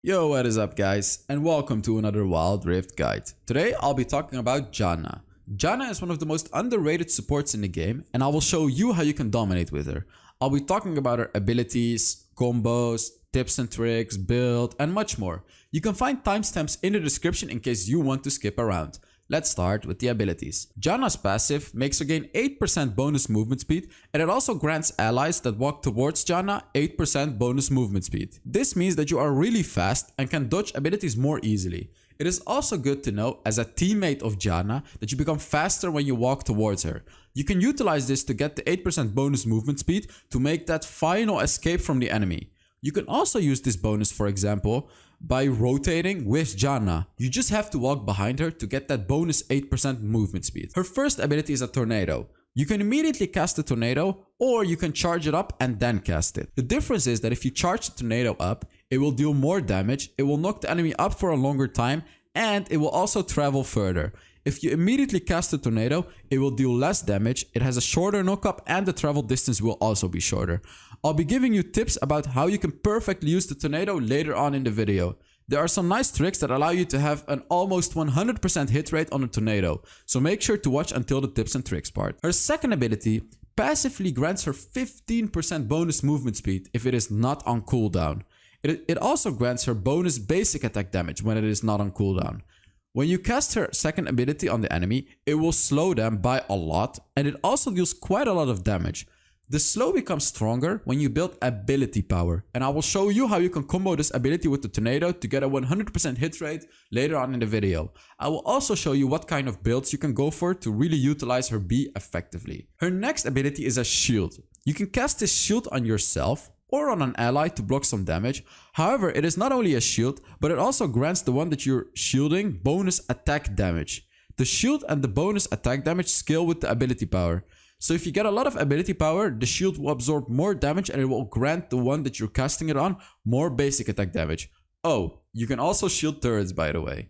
Yo, what is up guys, and welcome to another Wild Rift guide. Today I'll be talking about Janna. Janna is one of the most underrated supports in the game, and I will show you how you can dominate with her. I'll be talking about her abilities, combos, tips and tricks, build, and much more. You can find timestamps in the description in case you want to skip around. Let's start with the abilities. Janna's passive makes her gain 8% bonus movement speed, and it also grants allies that walk towards Janna 8% bonus movement speed. This means that you are really fast and can dodge abilities more easily. It is also good to know as a teammate of Janna that you become faster when you walk towards her. You can utilize this to get the 8% bonus movement speed to make that final escape from the enemy. You can also use this bonus, for example, by rotating with Janna. You just have to walk behind her to get that bonus 8% movement speed. Her first ability is a tornado. You can immediately cast the tornado, or you can charge it up and then cast it. The difference is that if you charge the tornado up, it will deal more damage, it will knock the enemy up for a longer time, and it will also travel further. If you immediately cast the tornado, it will deal less damage, it has a shorter knockup, and the travel distance will also be shorter. I'll be giving you tips about how you can perfectly use the tornado later on in the video. There are some nice tricks that allow you to have an almost 100% hit rate on a tornado, so make sure to watch until the tips and tricks part. Her second ability passively grants her 15% bonus movement speed if it is not on cooldown. It also grants her bonus basic attack damage when it is not on cooldown. When you cast her second ability on the enemy, it will slow them by a lot, and it also deals quite a lot of damage. The slow becomes stronger when you build ability power, and I will show you how you can combo this ability with the tornado to get a 100% hit rate later on in the video. I will also show you what kind of builds you can go for to really utilize her B effectively. Her next ability is a shield. You can cast this shield on yourself or on an ally to block some damage. However, it is not only a shield, but it also grants the one that you're shielding bonus attack damage. The shield and the bonus attack damage scale with the ability power. So if you get a lot of ability power, the shield will absorb more damage and it will grant the one that you're casting it on more basic attack damage. Oh, you can also shield turrets, by the way.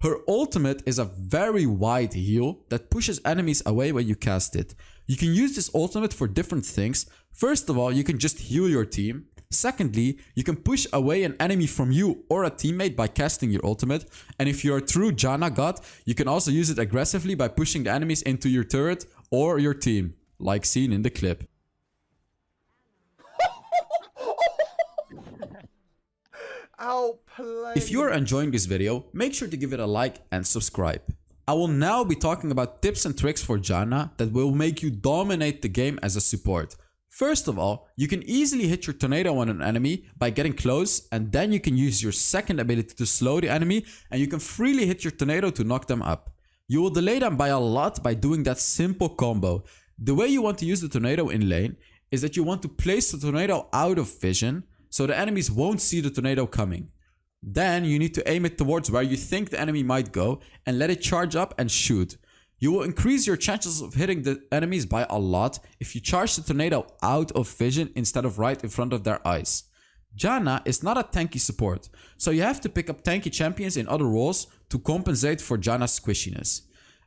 Her ultimate is a very wide heal that pushes enemies away when you cast it. You can use this ultimate for different things. First of all, you can just heal your team. Secondly, you can push away an enemy from you or a teammate by casting your ultimate. And if you're a true Janna god, you can also use it aggressively by pushing the enemies into your turret or your team, like seen in the clip. If you are enjoying this video, make sure to give it a like and subscribe. I will now be talking about tips and tricks for Janna that will make you dominate the game as a support. First of all, you can easily hit your tornado on an enemy by getting close, and then you can use your second ability to slow the enemy, and you can freely hit your tornado to knock them up. You will delay them by a lot by doing that simple combo. The way you want to use the tornado in lane is that you want to place the tornado out of vision, so the enemies won't see the tornado coming. Then you need to aim it towards where you think the enemy might go and let it charge up and shoot. You will increase your chances of hitting the enemies by a lot if you charge the tornado out of vision instead of right in front of their eyes. Janna is not a tanky support, so you have to pick up tanky champions in other roles to compensate for Janna's squishiness.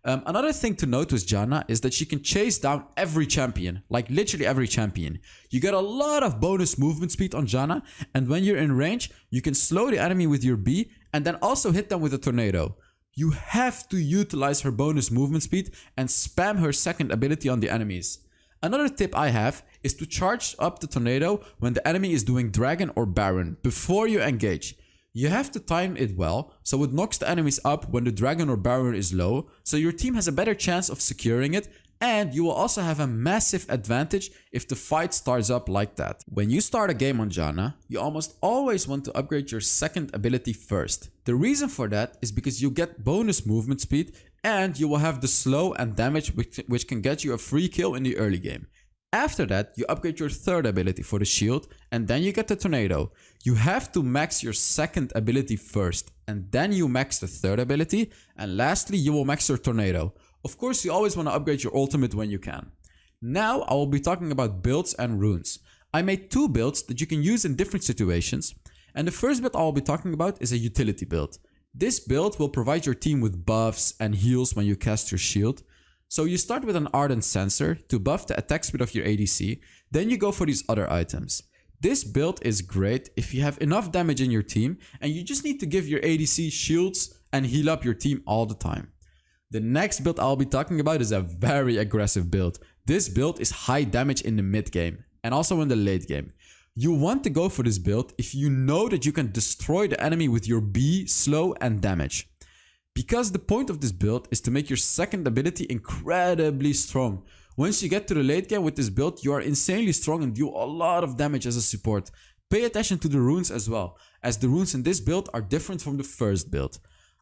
Another thing to note with Janna is that she can chase down every champion, like literally every champion. You get a lot of bonus movement speed on Janna, and when you're in range, you can slow the enemy with your B and then also hit them with a tornado. You have to utilize her bonus movement speed and spam her second ability on the enemies. Another tip I have is to charge up the tornado when the enemy is doing Dragon or Baron before you engage. You have to time it well, so it knocks the enemies up when the Dragon or Baron is low, so your team has a better chance of securing it, and you will also have a massive advantage if the fight starts up like that. When you start a game on Janna, you almost always want to upgrade your second ability first. The reason for that is because you get bonus movement speed, and you will have the slow and damage which can get you a free kill in the early game. After that, you upgrade your third ability for the shield, and then you get the tornado. You have to max your second ability first, and then you max the third ability, and lastly you will max your tornado. Of course, you always want to upgrade your ultimate when you can. Now I will be talking about builds and runes. I made two builds that you can use in different situations, and the first build I will be talking about is a utility build. This build will provide your team with buffs and heals when you cast your shield. So you start with an Ardent Sensor to buff the attack speed of your ADC, then you go for these other items. This build is great if you have enough damage in your team and you just need to give your ADC shields and heal up your team all the time. The next build I'll be talking about is a very aggressive build. This build is high damage in the mid game and also in the late game. You want to go for this build if you know that you can destroy the enemy with your B, slow and damage. Because the point of this build is to make your second ability incredibly strong. Once you get to the late game with this build, you are insanely strong and do a lot of damage as a support. Pay attention to the runes as well, as the runes in this build are different from the first build.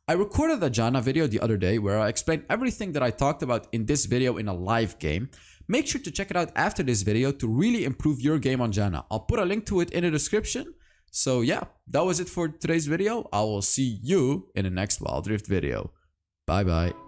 I recorded a Janna video the other day where I explained everything that I talked about in this video in a live game. Make sure to check it out after this video to really improve your game on Janna. I'll put a link to it in the description. So yeah, that was it for today's video. I will see you in the next Wild Rift video. Bye bye.